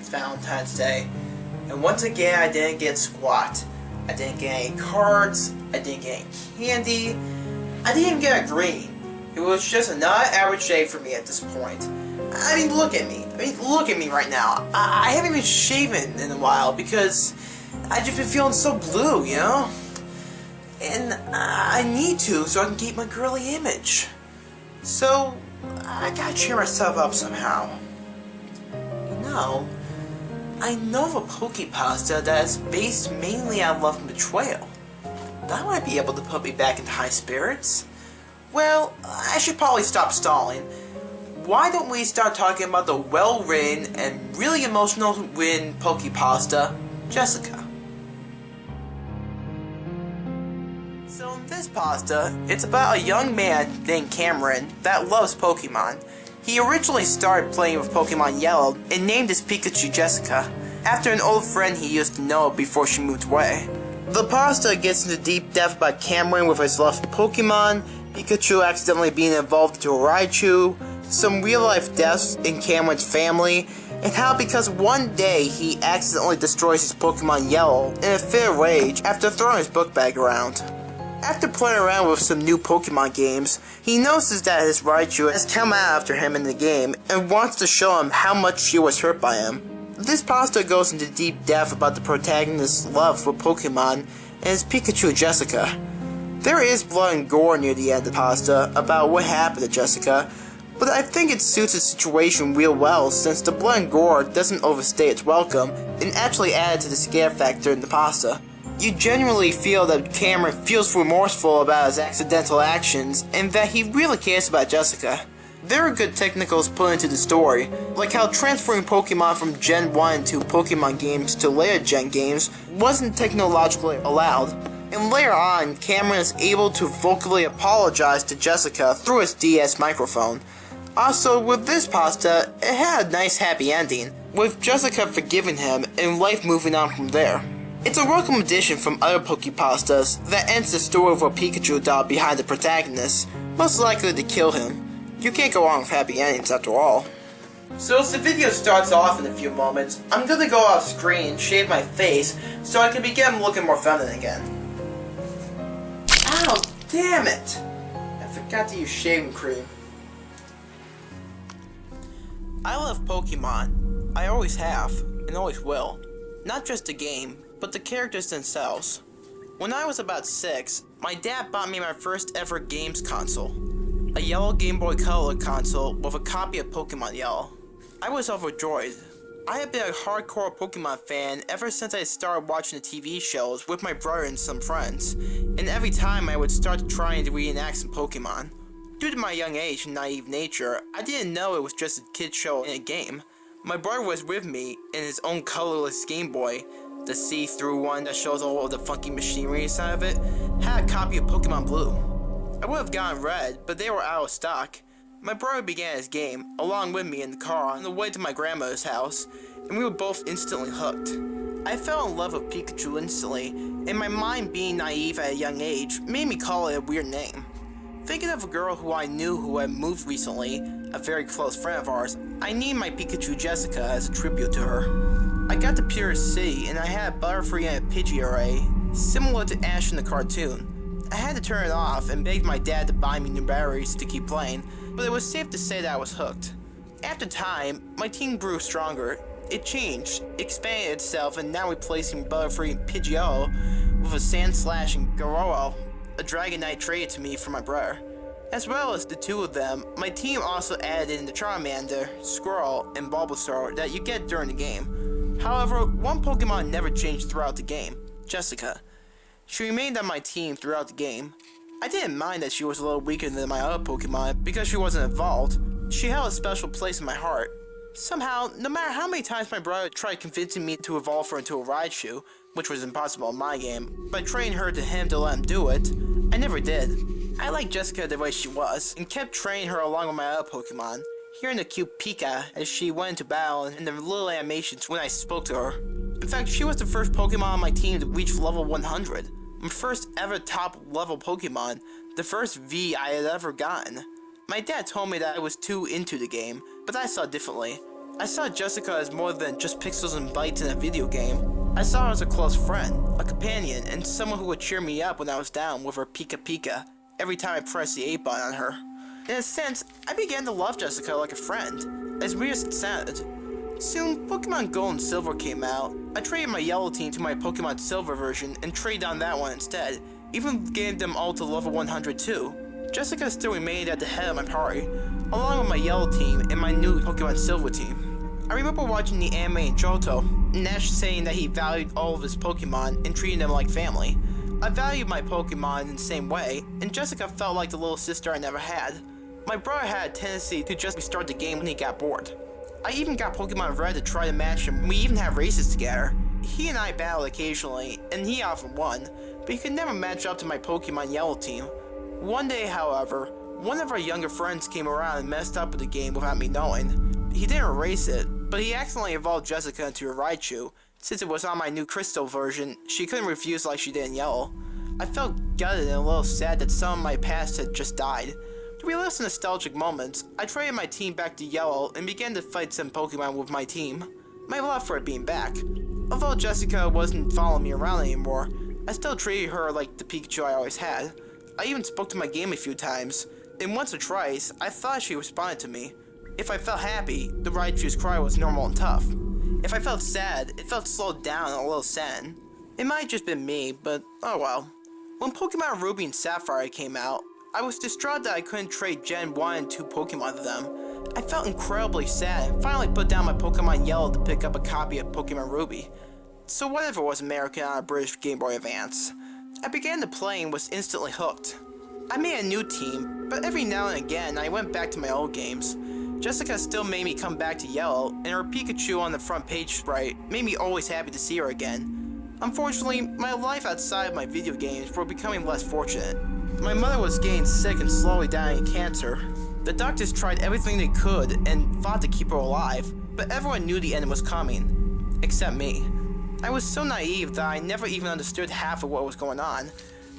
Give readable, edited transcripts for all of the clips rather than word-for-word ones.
it's Valentine's Day. And once again, I didn't get squat. I didn't get any cards, I didn't get any candy, I didn't even get a green. It was just another average day for me at this point. I mean, look at me. Look at me right now. I haven't even shaven in a while because I've just been feeling so blue, you know? And I need to so I can keep my girly image. So, I gotta cheer myself up somehow. You know, I know of a Pokepasta that is based mainly on love and betrayal. That might be able to put me back into high spirits. Well, I should probably stop stalling. Why don't we start talking about the well-written and really emotional written Pokepasta, Jessica. So in this pasta, it's about a young man named Cameron that loves Pokemon. He originally started playing with Pokemon Yellow and named his Pikachu Jessica, after an old friend he used to know before she moved away. The pasta gets into deep depth about Cameron with his love for Pokemon, Pikachu accidentally being involved into a Raichu, some real-life deaths in Cameron's family, and how because one day he accidentally destroys his Pokemon Yellow in a fit of rage after throwing his book bag around. After playing around with some new Pokemon games, he notices that his Raichu has come out after him in the game and wants to show him how much she was hurt by him. This pasta goes into deep depth about the protagonist's love for Pokemon and his Pikachu Jessica. There is blood and gore near the end of the pasta about what happened to Jessica, but I think it suits the situation real well since the blood and gore doesn't overstay its welcome and actually added to the scare factor in the pasta. You genuinely feel that Cameron feels remorseful about his accidental actions and that he really cares about Jessica. There are good technicals put into the story, like how transferring Pokemon from Gen 1 to Pokemon games to later Gen games wasn't technologically allowed, and later on, Cameron is able to vocally apologize to Jessica through his DS microphone. Also, with this pasta, it had a nice happy ending, with Jessica forgiving him and life moving on from there. It's a welcome addition from other Pokepastas that ends the story with a Pikachu doll behind the protagonist, most likely to kill him. You can't go wrong with happy endings after all. So as the video starts off in a few moments, I'm gonna go off screen and shave my face so I can begin looking more feminine again. Ow, damn it! I forgot to use shaving cream. I love Pokemon. I always have, and always will. Not just the game, but the characters themselves. When I was about 6, my dad bought me my first ever games console. A yellow Game Boy Color console with a copy of Pokemon Yellow. I was overjoyed. I had been a hardcore Pokemon fan ever since I started watching the TV shows with my brother and some friends, and every time I would start trying to reenact some Pokemon. Due to my young age and naive nature, I didn't know it was just a kid show in a game. My brother was with me in his own colorless Game Boy. The see-through one that shows all of the funky machinery inside of it had a copy of Pokemon Blue. I would have gotten red, but they were out of stock. My brother began his game, along with me in the car on the way to my grandmother's house, and we were both instantly hooked. I fell in love with Pikachu instantly, and my mind being naive at a young age made me call it a weird name. Thinking of a girl who I knew who had moved recently, a very close friend of ours, I named my Pikachu Jessica as a tribute to her. I got to Purist City and I had a Butterfree and a Pidgey array, similar to Ash in the cartoon. I had to turn it off and begged my dad to buy me new batteries to keep playing, but it was safe to say that I was hooked. After time, my team grew stronger. It changed, expanded itself, and now replacing Butterfree and Pidgeot with a Sandslash and Garou, a Dragonite traded to me from my brother. As well as the two of them, my team also added in the Charmander, Squirrel, and Bulbasaur that you get during the game. However, one Pokemon never changed throughout the game, Jessica. She remained on my team throughout the game. I didn't mind that she was a little weaker than my other Pokemon because she wasn't evolved. She held a special place in my heart. Somehow, no matter how many times my brother tried convincing me to evolve her into a Raichu, which was impossible in my game, by training her to him to let him do it, I never did. I liked Jessica the way she was, and kept training her along with my other Pokemon, hearing the cute Pika as she went into battle and the little animations when I spoke to her. In fact, she was the first Pokemon on my team to reach level 100. My first ever top level Pokemon, the first V I had ever gotten. My dad told me that I was too into the game, but I saw differently. I saw Jessica as more than just pixels and bytes in a video game. I saw her as a close friend, a companion, and someone who would cheer me up when I was down with her Pika Pika every time I pressed the A button on her. In a sense, I began to love Jessica like a friend, as weird as it sounded. Soon, Pokemon Gold and Silver came out. I traded my yellow team to my Pokemon Silver version and traded on that one instead, even gave them all to level 100 too. Jessica still remained at the head of my party, along with my yellow team and my new Pokemon Silver team. I remember watching the anime in Johto, and Ash saying that he valued all of his Pokemon and treating them like family. I valued my Pokemon in the same way, and Jessica felt like the little sister I never had. My brother had a tendency to just restart the game when he got bored. I even got Pokemon Red to try to match him. We even had races together. He and I battled occasionally, and he often won, but he could never match up to my Pokemon Yellow team. One day, however, one of our younger friends came around and messed up with the game without me knowing. He didn't erase it, but he accidentally evolved Jessica into a Raichu. Since it was on my new Crystal version, she couldn't refuse like she did in Yellow. I felt gutted and a little sad that some of my past had just died. To relive some nostalgic moments, I traded my team back to Yellow and began to fight some Pokemon with my team. My love for it being back. Although Jessica wasn't following me around anymore, I still treated her like the Pikachu I always had. I even spoke to my game a few times, and once or twice, I thought she responded to me. If I felt happy, the Raichu's cry was normal and tough. If I felt sad, it felt slowed down and a little saddened. It might have just been me, but oh well. When Pokemon Ruby and Sapphire came out, I was distraught that I couldn't trade Gen 1 and 2 Pokemon to them. I felt incredibly sad and finally put down my Pokemon Yellow to pick up a copy of Pokemon Ruby. So whatever was American on a British Game Boy Advance. I began to play and was instantly hooked. I made a new team, but every now and again I went back to my old games. Jessica still made me come back to Yellow, and her Pikachu on the front page sprite made me always happy to see her again. Unfortunately, my life outside of my video games were becoming less fortunate. My mother was getting sick and slowly dying of cancer. The doctors tried everything they could and fought to keep her alive, but everyone knew the end was coming. Except me. I was so naive that I never even understood half of what was going on.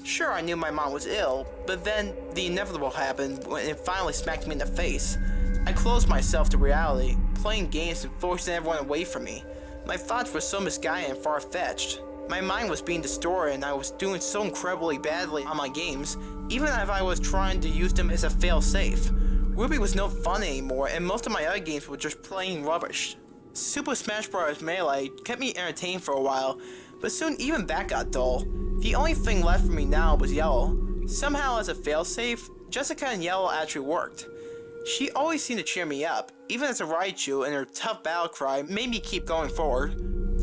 Sure, I knew my mom was ill, but then the inevitable happened when it finally smacked me in the face. I closed myself to reality, playing games and forcing everyone away from me. My thoughts were so misguided and far-fetched. My mind was being distorted and I was doing so incredibly badly on my games, even if I was trying to use them as a fail-safe. Ruby was no fun anymore and most of my other games were just plain rubbish. Super Smash Bros. Melee kept me entertained for a while, but soon even that got dull. The only thing left for me now was Yellow. Somehow as a fail-safe, Jessica and Yellow actually worked. She always seemed to cheer me up, even as a Raichu and her tough battle cry made me keep going forward.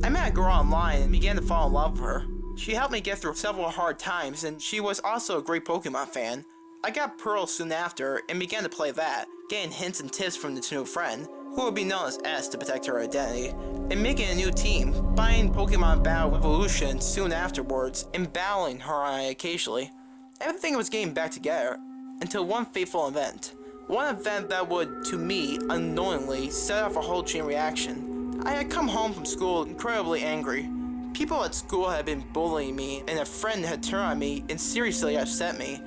I met a girl online and began to fall in love with her. She helped me get through several hard times and she was also a great Pokemon fan. I got Pearl soon after and began to play that, getting hints and tips from this new friend, who would be known as S to protect her identity, and making a new team, buying Pokemon Battle Evolution soon afterwards and battling her on it occasionally. Everything was getting back together, until one fateful event. One event that would, to me, unknowingly, set off a whole chain reaction. I had come home from school incredibly angry. People at school had been bullying me, and a friend had turned on me and seriously upset me.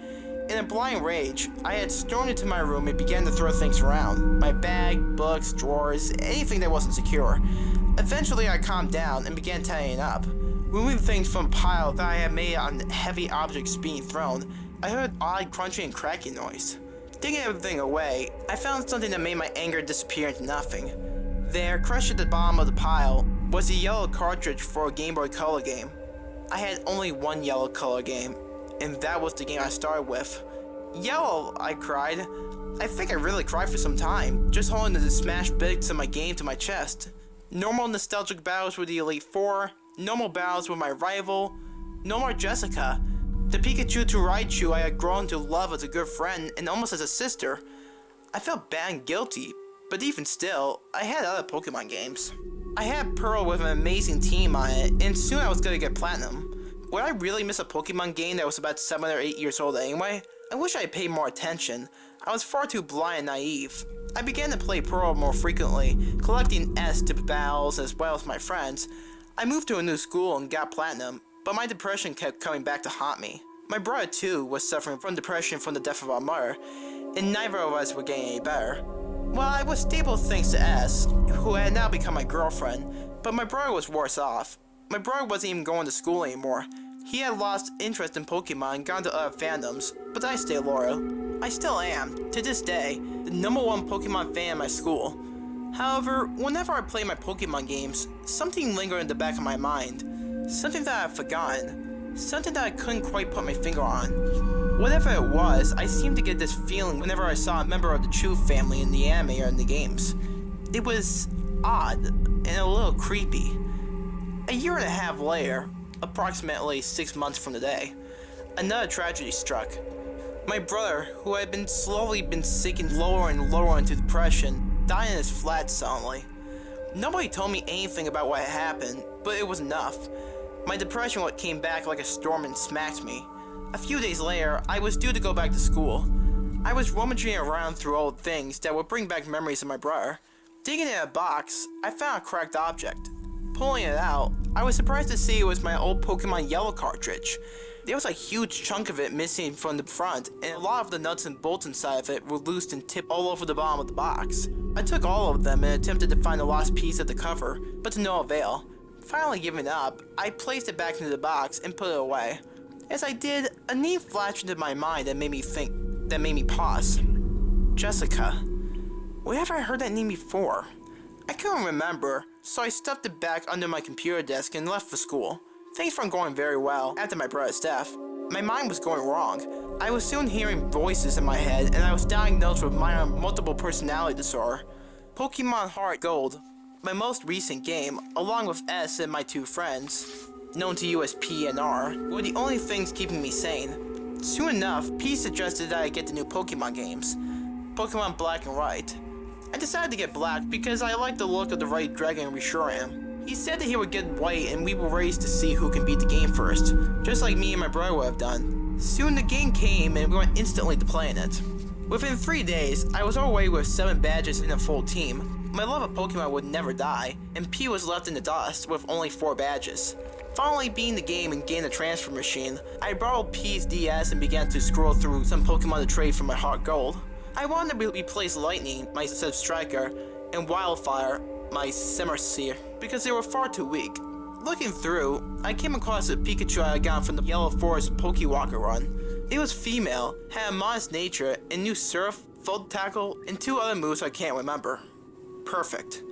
In a blind rage, I had stormed into my room and began to throw things around. My bag, books, drawers, anything that wasn't secure. Eventually I calmed down and began tidying up. Removing things from a pile that I had made on heavy objects being thrown, I heard an odd crunching and cracking noise. Digging everything away, I found something that made my anger disappear into nothing. There, crushed at the bottom of the pile, was a yellow cartridge for a Game Boy Color game. I had only one yellow color game, and that was the game I started with. Yellow, I cried. I think I really cried for some time, just holding the smashed bits of my game to my chest. Normal nostalgic battles with the Elite Four, normal battles with my rival, no more Jessica. The Pikachu to Raichu I had grown to love as a good friend and almost as a sister. I felt bad and guilty, but even still, I had other Pokemon games. I had Pearl with an amazing team on it, and soon I was gonna get Platinum. Would I really miss a Pokemon game that was about 7 or 8 years old anyway? I wish I had paid more attention. I was far too blind and naive. I began to play Pearl more frequently, collecting S to battles as well as my friends. I moved to a new school and got Platinum, but my depression kept coming back to haunt me. My brother too was suffering from depression from the death of our mother, and neither of us were getting any better. Well, I was stable thanks to S, who had now become my girlfriend, but my brother was worse off. My brother wasn't even going to school anymore. He had lost interest in Pokemon and gone to other fandoms, but I stayed loyal. I still am, to this day, the #1 Pokemon fan in my school. However, whenever I play my Pokemon games, something lingered in the back of my mind. Something that I've forgotten. Something that I couldn't quite put my finger on. Whatever it was, I seemed to get this feeling whenever I saw a member of the Chu family in the anime or in the games. It was odd and a little creepy. A year and a half later, approximately 6 months from today, another tragedy struck. My brother, who had been slowly sinking lower and lower into depression, died in his flat suddenly. Nobody told me anything about what had happened, but it was enough. My depression came back like a storm and smacked me. A few days later, I was due to go back to school. I was rummaging around through old things that would bring back memories of my brother. Digging in a box, I found a cracked object. Pulling it out, I was surprised to see it was my old Pokemon Yellow cartridge. There was a huge chunk of it missing from the front, and a lot of the nuts and bolts inside of it were loose and tipped all over the bottom of the box. I took all of them and attempted to find the lost piece of the cover, but to no avail. Finally giving up, I placed it back into the box and put it away. As I did, a name flashed into my mind that made me pause. Jessica. Where have I heard that name before? I couldn't remember, so I stuffed it back under my computer desk and left for school. Things weren't going very well after my brother's death. My mind was going wrong. I was soon hearing voices in my head, and I was diagnosed with minor multiple personality disorder. Pokemon Heart Gold, my most recent game, along with S and my 2 friends, known to you as P and R, were the only things keeping me sane. Soon enough, P suggested that I get the new Pokemon games, Pokemon Black and White. I decided to get Black because I liked the look of the Red Dragon and Reshiram. He said that he would get White and we were raced to see who can beat the game first, just like me and my brother would have done. Soon the game came and we went instantly to playing it. Within 3 days, I was away with 7 badges in a full team. My love of Pokemon would never die, and P was left in the dust with only 4 badges. Finally beating the game and getting a transfer machine, I borrowed P's DS and began to scroll through some Pokemon to trade for my Heart Gold. I wanted to replace Lightning, my Striker, and Wildfire, my Simisear, because they were far too weak. Looking through, I came across a Pikachu I had gotten from the Yellow Forest Pokewalker run. It was female, had a modest nature, and knew Surf, Full Tackle, and 2 other moves I can't remember. Perfect.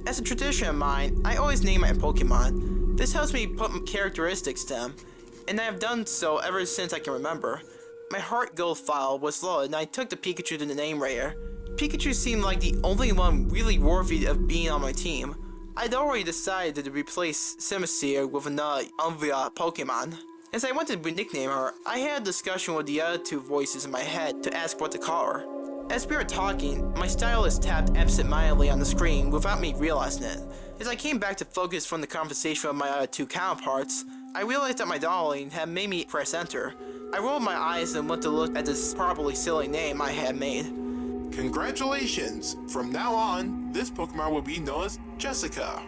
As a tradition of mine, I always name my Pokemon. This helps me put characteristics to them, and I have done so ever since I can remember. My Heart Gold file was loaded and I took the Pikachu to the name raider. Pikachu seemed like the only one really worthy of being on my team. I'd already decided to replace Simisear with another Umbra Pokemon. As I went to nickname her, I had a discussion with the other 2 voices in my head to ask what to call her. As we were talking, my stylus tapped absent-mindedly on the screen without me realizing it. As I came back to focus from the conversation with my other 2 counterparts, I realized that my darling had made me press enter. I rolled my eyes and went to look at this probably silly name I had made. Congratulations! From now on, this Pokemon will be known as Jessica.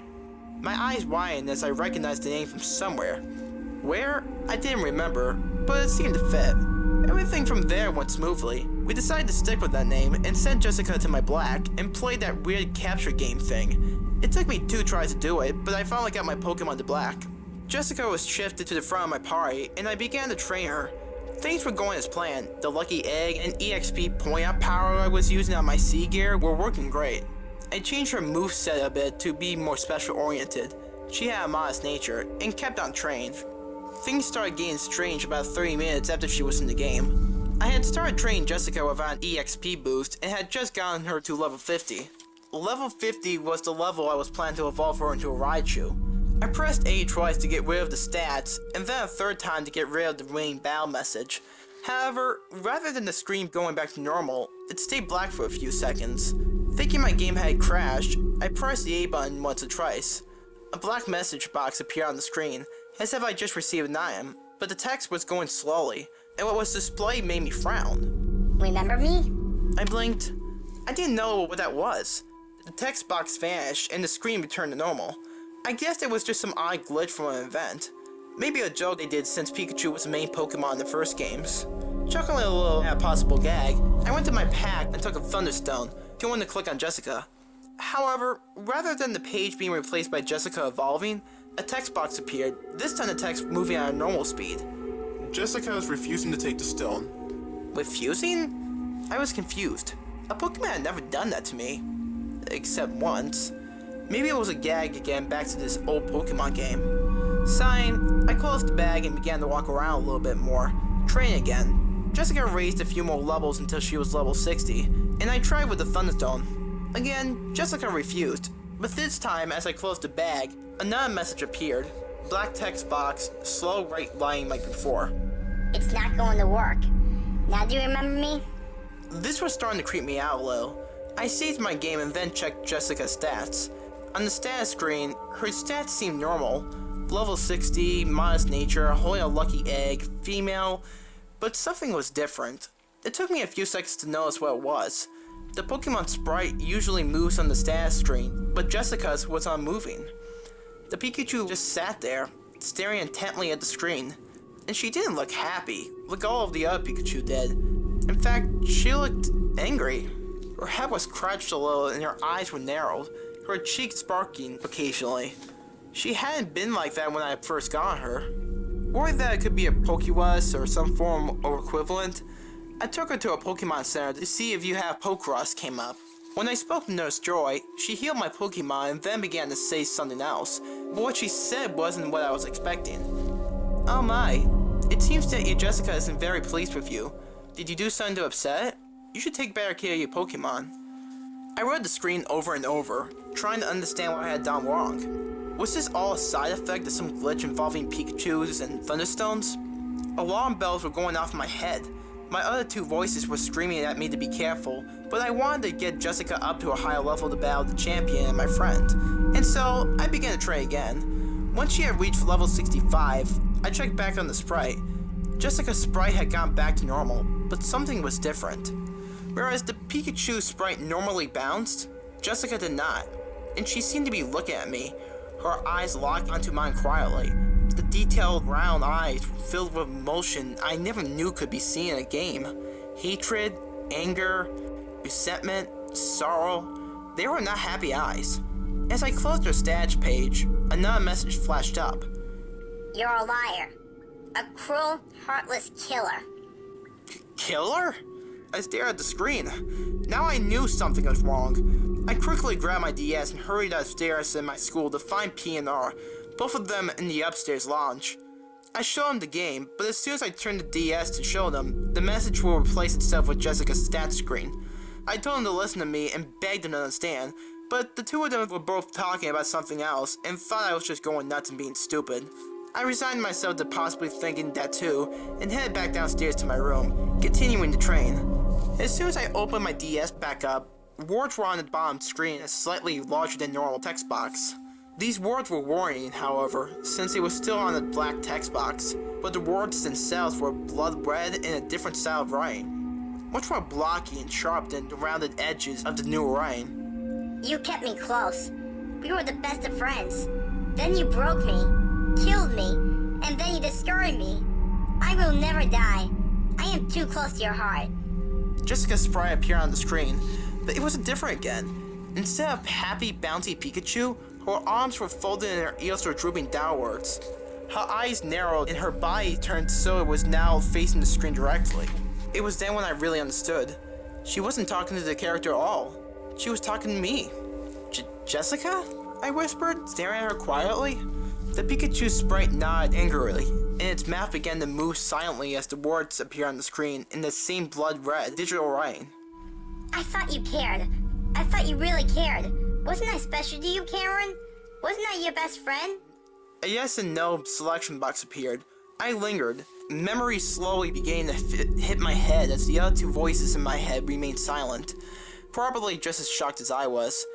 My eyes widened as I recognized the name from somewhere. Where? I didn't remember, but it seemed to fit. Everything from there went smoothly. We decided to stick with that name and sent Jessica to my Black and played that weird capture game thing. It took me 2 tries to do it, but I finally got my Pokemon to Black. Jessica was shifted to the front of my party and I began to train her. Things were going as planned. The Lucky Egg and EXP point-out power I was using on my C gear were working great. I changed her moveset a bit to be more special-oriented. She had a modest nature and kept on training. Things started getting strange about 30 minutes after she was in the game. I had started training Jessica without an EXP boost and had just gotten her to level 50. Level 50 was the level I was planning to evolve her into a Raichu. I pressed A twice to get rid of the stats, and then a 3rd time to get rid of the remaining battle message. However, rather than the screen going back to normal, it stayed black for a few seconds. Thinking my game had crashed, I pressed the A button once or twice. A black message box appeared on the screen, as if I just received an item, but the text was going slowly, and what was displayed made me frown. Remember me? I blinked. I didn't know what that was. The text box vanished, and the screen returned to normal. I guess it was just some odd glitch from an event. Maybe a joke they did since Pikachu was the main Pokemon in the first games. Chuckling a little at a possible gag, I went to my pack and took a Thunderstone. going to click on Jessica. However, rather than the page being replaced by Jessica evolving, a text box appeared, this time the text moving at a normal speed. Jessica is refusing to take the stone. Refusing? I was confused. A Pokemon had never done that to me. Except once. Maybe it was a gag again back to this old Pokemon game. Sighing, I closed the bag and began to walk around a little bit more, train again. Jessica raised a few more levels until she was level 60, and I tried with the Thunderstone. Again, Jessica refused, but this time as I closed the bag, another message appeared. Black text box, slow right line like before. It's not going to work. Now do you remember me? This was starting to creep me out a little. I saved my game and then checked Jessica's stats. On the status screen, her stats seemed normal. Level 60, modest nature, holding a lucky egg, female, but something was different. It took me a few seconds to notice what it was. The Pokemon sprite usually moves on the status screen, but Jessica's was unmoving. The Pikachu just sat there, staring intently at the screen, and she didn't look happy, like all of the other Pikachu did. In fact, she looked angry. Her head was crouched a little and her eyes were narrowed, her cheeks sparking occasionally. She hadn't been like that when I first got her. Worried that it could be a Pokéwest or some form of equivalent, I took her to a Pokemon Center to see if You Have Pokerus came up. When I spoke to Nurse Joy, she healed my Pokemon and then began to say something else, but what she said wasn't what I was expecting. Oh my, it seems that your Jessica isn't very pleased with you. Did you do something to upset it? You should take better care of your Pokemon. I read the screen over and over, trying to understand what I had done wrong. Was this all a side effect of some glitch involving Pikachus and Thunderstones? Alarm bells were going off in my head. My other two voices were screaming at me to be careful, but I wanted to get Jessica up to a higher level to battle the champion and my friend. And so, I began to try again. Once she had reached level 65, I checked back on the sprite. Jessica's sprite had gone back to normal, but something was different. Whereas the Pikachu sprite normally bounced, Jessica did not, and she seemed to be looking at me, her eyes locked onto mine quietly. The detailed brown eyes filled with emotion I never knew could be seen in a game. Hatred, anger, resentment, sorrow. They were not happy eyes. As I closed her stats page, another message flashed up. You're a liar. A cruel, heartless killer. Killer? I stared at the screen. Now I knew something was wrong. I quickly grabbed my DS and hurried upstairs in my school to find P and R, both of them in the upstairs lounge. I showed them the game, but as soon as I turned the DS to show them, the message will replace itself with Jessica's stats screen. I told them to listen to me and begged them to understand, but the two of them were both talking about something else and thought I was just going nuts and being stupid. I resigned myself to possibly thinking that too, and headed back downstairs to my room, continuing to train. As soon as I opened my DS back up, words were on the bottom screen, a slightly larger than normal text box. These words were warning, however, since they were still on the black text box, but the words themselves were blood red and a different style of writing, much more blocky and sharp than the rounded edges of the new writing. You kept me close. We were the best of friends. Then you broke me, killed me, and then you discarded me. I will never die. I am too close to your heart. Jessica's sprite appeared on the screen, but it was different again. Instead of happy, bouncy Pikachu, her arms were folded and her ears were drooping downwards. Her eyes narrowed and her body turned so it was now facing the screen directly. It was then when I really understood. She wasn't talking to the character at all. She was talking to me. Jessica? I whispered, staring at her quietly. The Pikachu sprite nodded angrily, and its mouth began to move silently as the words appeared on the screen in the same blood red digital writing. I thought you cared. I thought you really cared. Wasn't I special to you, Cameron? Wasn't I your best friend? A yes and no selection box appeared. I lingered. Memory slowly began to hit my head as the other two voices in my head remained silent. Probably just as shocked as I was.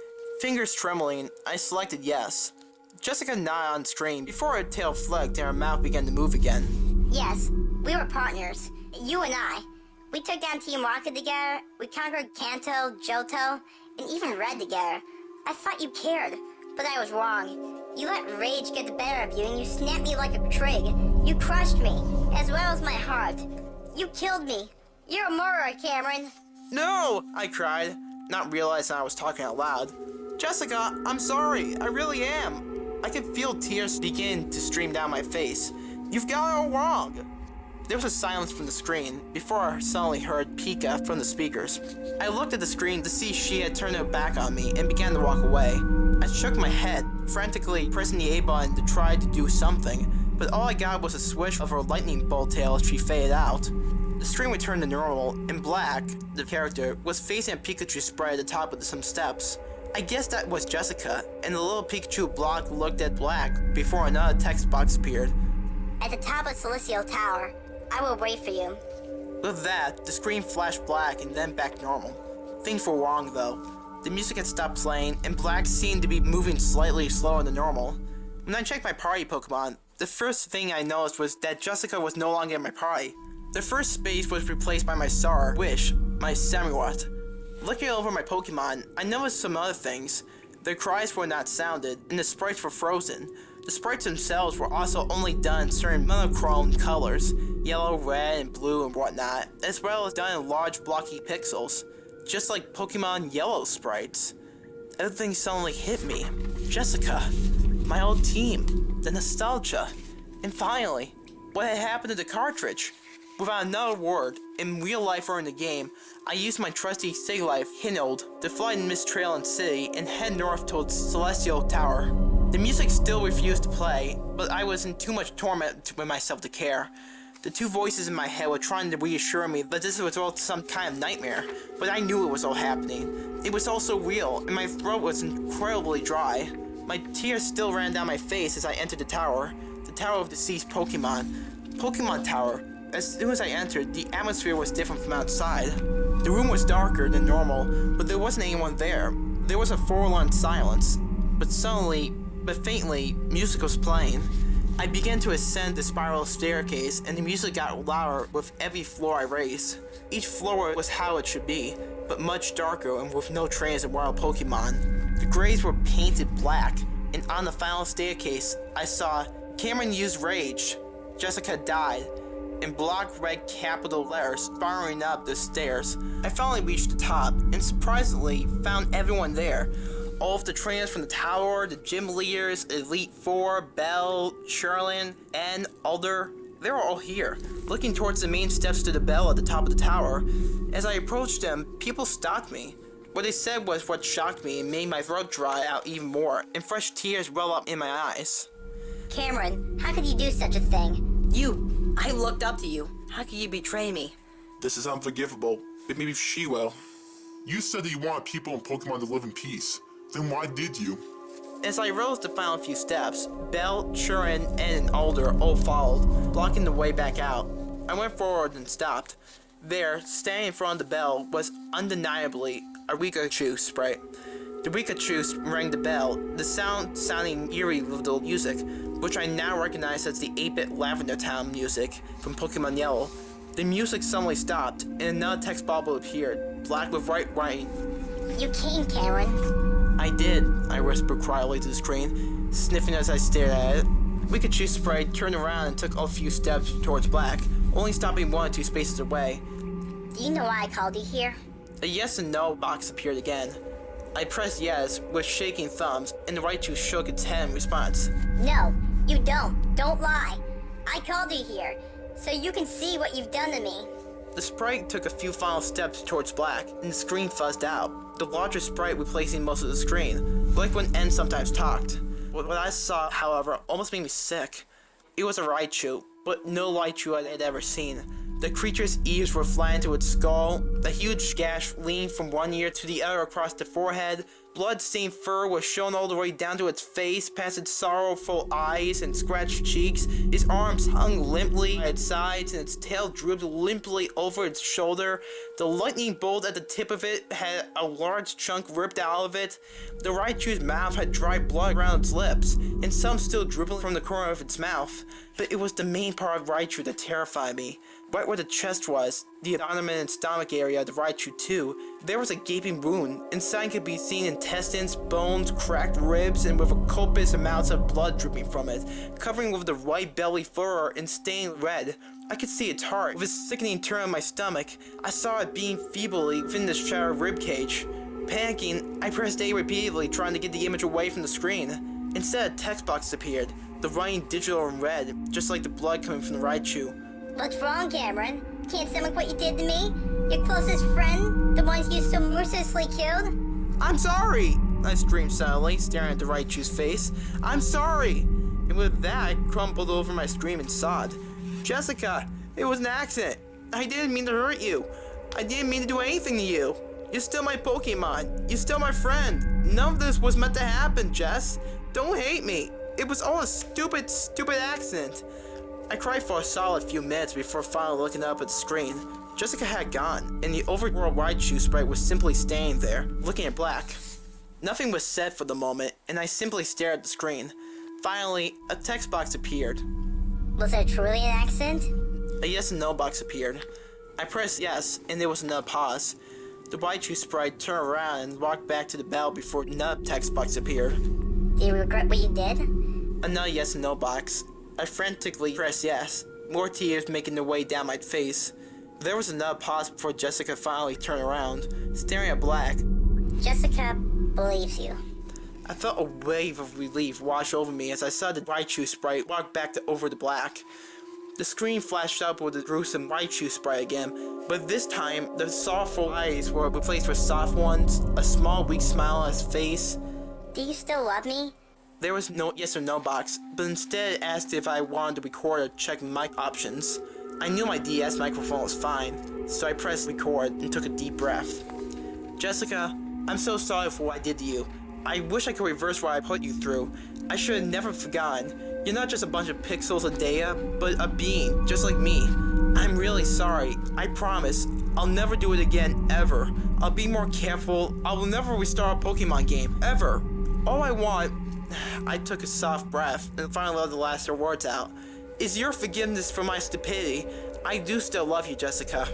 Fingers trembling, I selected yes. Jessica nodded on screen before her tail flicked and her mouth began to move again. Yes, we were partners. You and I. We took down Team Rocket together, we conquered Kanto, Johto, and even Red together. I thought you cared, but I was wrong. You let rage get the better of you and you snapped me like a twig. You crushed me, as well as my heart. You killed me. You're a murderer, Cameron. No! I cried. not realizing I was talking out loud. Jessica, I'm sorry, I really am. I could feel tears begin to stream down my face. You've got it all wrong. There was a silence from the screen before I suddenly heard Pika from the speakers. I looked at the screen to see she had turned her back on me and began to walk away. I shook my head, frantically pressing the A button to try to do something, but all I got was a swish of her lightning bolt tail as she faded out. The screen returned to normal, and Black, the character, was facing a Pikachu sprite at the top of some steps. I guess that was Jessica, and the little Pikachu block looked at Black before another text box appeared. At the top of Celestial Tower, I will wait for you. With that, the screen flashed black and then back normal. Things were wrong though. The music had stopped playing, and Black seemed to be moving slightly slower than normal. When I checked my party Pokemon, the first thing I noticed was that Jessica was no longer in my party. The first space was replaced by my star, Wish, my Samurott. Looking over my Pokemon, I noticed some other things. Their cries were not sounded, and the sprites were frozen. The sprites themselves were also only done in certain monochrome colors, yellow, red, and blue and whatnot, as well as done in large blocky pixels, just like Pokemon Yellow sprites. Everything suddenly hit me. Jessica, my old team, the nostalgia, and finally, what had happened to the cartridge. Without another word, in real life or in the game, I used my trusty Siglife Hinold to fly in Mistral City and head north towards Celestial Tower. The music still refused to play, but I was in too much torment with myself to care. The two voices in my head were trying to reassure me that this was all some kind of nightmare, but I knew it was all happening. It was all so real, and my throat was incredibly dry. My tears still ran down my face as I entered the tower of deceased Pokemon. Pokemon Tower. As soon as I entered, the atmosphere was different from outside. The room was darker than normal, but there wasn't anyone there. There was a forlorn silence, but faintly, music was playing. I began to ascend the spiral staircase, and the music got louder with every floor I raised. Each floor was how it should be, but much darker and with no trains of wild Pokemon. The graves were painted black, and on the final staircase, I saw Cameron used Rage. Jessica died. In block red capital letters spiraling up the stairs. I finally reached the top and surprisingly found everyone there. All of the trainers from the tower, the gym leaders, Elite Four, Bell, Sherlin, and Alder, they were all here, looking towards the main steps to the bell at the top of the tower. As I approached them, people stopped me. What they said was what shocked me and made my throat dry out even more, and fresh tears well up in my eyes. Cameron, how could you do such a thing? I looked up to you. How could you betray me? This is unforgivable, but maybe she will. You said that you wanted people in Pokemon to live in peace. Then why did you? As I rose the final few steps, Bell, Shuren, and Alder all followed, blocking the way back out. I went forward and stopped. There, standing in front of the bell, was undeniably a Rikachu sprite. The Rikachu rang the bell, the sound sounding eerie with the music, which I now recognize as the 8-bit Lavender Town music from Pokemon Yellow. The music suddenly stopped, and another text bubble appeared, black with white writing. You came, Cameron. I did, I whispered quietly to the screen, sniffing as I stared at it. Rikachu sprite turned around and took a few steps towards Black, only stopping 1 or 2 spaces away. Do you know why I called you here? A yes and no box appeared again. I pressed yes with shaking thumbs, and the Raichu shook its head in response. No, you don't. Don't lie. I called you here, so you can see what you've done to me. The sprite took a few final steps towards Black, and the screen fuzzed out, the larger sprite replacing most of the screen, like when N sometimes talked. What I saw, however, almost made me sick. It was a Raichu, but no Raichu I had ever seen. The creature's ears were flying to its skull, a huge gash leaned from one ear to the other across the forehead, blood-stained fur was shown all the way down to its face, past its sorrowful eyes and scratched cheeks. Its arms hung limply at its sides, and its tail drooped limply over its shoulder. The lightning bolt at the tip of it had a large chunk ripped out of it. The Raichu's mouth had dried blood around its lips, and some still dripping from the corner of its mouth. But it was the main part of Raichu that terrified me. Right where the chest was, the abdomen and stomach area of the Raichu 2, there was a gaping wound. Inside could be seen intestines, bones, cracked ribs, and with a copious amounts of blood dripping from it, covering with the white belly fur and stained red. I could see its heart. With a sickening turn on my stomach, I saw it beating feebly within the shattered ribcage. Panicking, I pressed A repeatedly, trying to get the image away from the screen. Instead, a text box appeared, the writing digital and red, just like the blood coming from the Raichu. What's wrong, Cameron? Can't stomach what you did to me? Your closest friend? The ones you so mercilessly killed? I'm sorry! I screamed silently, staring at the Raichu's face. I'm sorry! And with that, I crumpled over my scream and sobbed. Jessica, it was an accident. I didn't mean to hurt you. I didn't mean to do anything to you. You're still my Pokemon. You're still my friend. None of this was meant to happen, Jess. Don't hate me. It was all a stupid accident. I cried for a solid few minutes before finally looking up at the screen. Jessica had gone, and the overworld Raichu sprite was simply standing there, looking at black. Nothing was said for the moment, and I simply stared at the screen. Finally, a text box appeared. Was there truly an accident? A yes and no box appeared. I pressed yes, and there was another pause. The Raichu sprite turned around and walked back to the bell before another text box appeared. Do you regret what you did? Another yes and no box. I frantically pressed yes, more tears making their way down my face. There was another pause before Jessica finally turned around, staring at black. Jessica believes you. I felt a wave of relief wash over me as I saw the Raichu sprite walk back over the black. The screen flashed up with the gruesome Raichu sprite again, but this time the sorrowful eyes were replaced with soft ones, a small weak smile on his face. Do you still love me? There was no yes or no box, but instead it asked if I wanted to record or check mic options. I knew my DS microphone was fine, so I pressed record and took a deep breath. Jessica, I'm so sorry for what I did to you. I wish I could reverse what I put you through. I should have never forgotten. You're not just a bunch of pixels of data, but a being, just like me. I'm really sorry. I promise. I'll never do it again, ever. I'll be more careful. I will never restart a Pokemon game, ever. All I want... I took a soft breath and finally let the last words out. Is your forgiveness for my stupidity. I do still love you, Jessica.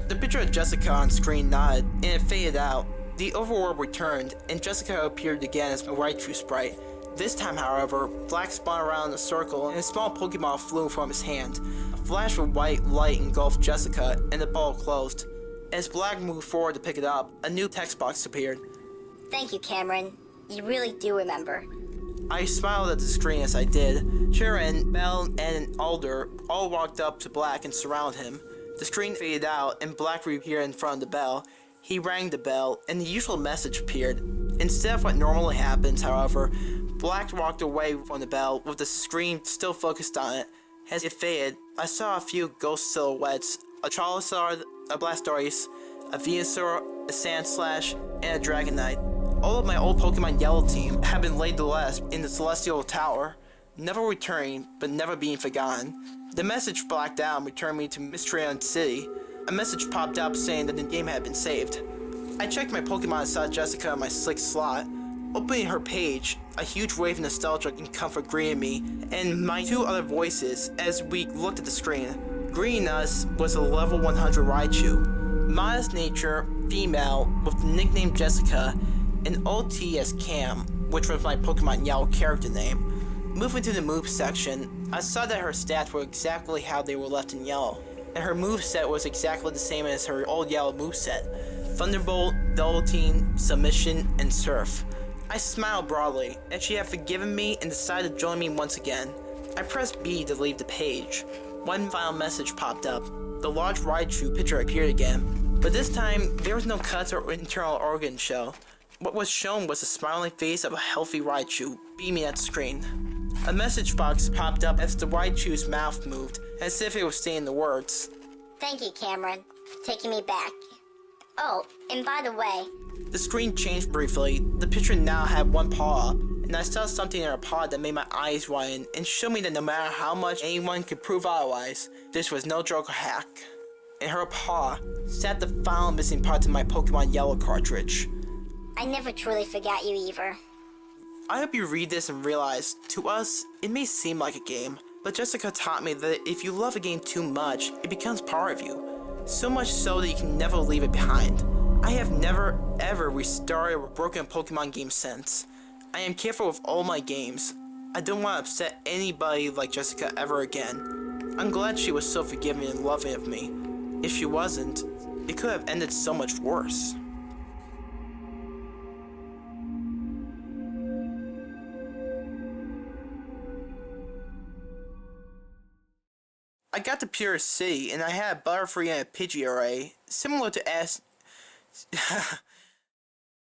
The picture of Jessica on screen nodded, and it faded out. The overworld returned, and Jessica appeared again as a Raichu sprite. This time, however, Black spun around in a circle, and a small Pokemon flew from his hand. A flash of white light engulfed Jessica, and the ball closed. As Black moved forward to pick it up, a new text box appeared. Thank you, Cameron. You really do remember. I smiled at the screen as I did. Sharon, Belle, and Alder all walked up to Black and surrounded him. The screen faded out, and Black reappeared in front of the bell. He rang the bell, and the usual message appeared. Instead of what normally happens, however, Black walked away from the bell with the screen still focused on it. As it faded, I saw a few ghost silhouettes, a Charizard, a Blastoise, a Venusaur, a Sandslash, and a Dragonite. All of my old Pokemon Yellow team had been laid to rest in the Celestial Tower, never returning, but never being forgotten. The message blacked out and returned me to Mystery Island City. A message popped up saying that the game had been saved. I checked my Pokemon and saw Jessica in my slick slot. Opening her page, a huge wave of nostalgia and comfort greeted me, and my two other voices as we looked at the screen. Greeting us was a level 100 Raichu. Modest nature, female, with the nickname Jessica, and OT as Cam, which was my Pokemon Yellow character name. Moving to the move section, I saw that her stats were exactly how they were left in Yellow, and her moveset was exactly the same as her old Yellow moveset: Thunderbolt, Guillotine, Submission, and Surf. I smiled broadly, and she had forgiven me and decided to join me once again. I pressed B to leave the page. One final message popped up. The large Raichu picture appeared again, but this time there was no cuts or internal organ show. What was shown was the smiling face of a healthy Raichu beaming at the screen. A message box popped up as the Raichu's mouth moved, as if it was saying the words. Thank you, Cameron, for taking me back. Oh, and by the way... The screen changed briefly. The picture now had one paw up, and I saw something in her paw that made my eyes widen and showed me that no matter how much anyone could prove otherwise, this was no joke or hack. In her paw sat the final missing parts of my Pokemon Yellow cartridge. I never truly forgot you either. I hope you read this and realize, to us, it may seem like a game, but Jessica taught me that if you love a game too much, it becomes part of you. So much so that you can never leave it behind. I have never, ever restarted or broken a Pokemon game since. I am careful with all my games. I don't want to upset anybody like Jessica ever again. I'm glad she was so forgiving and loving of me. If she wasn't, it could have ended so much worse. I got to purest city, and I had a Butterfree and a Pidgey array, similar to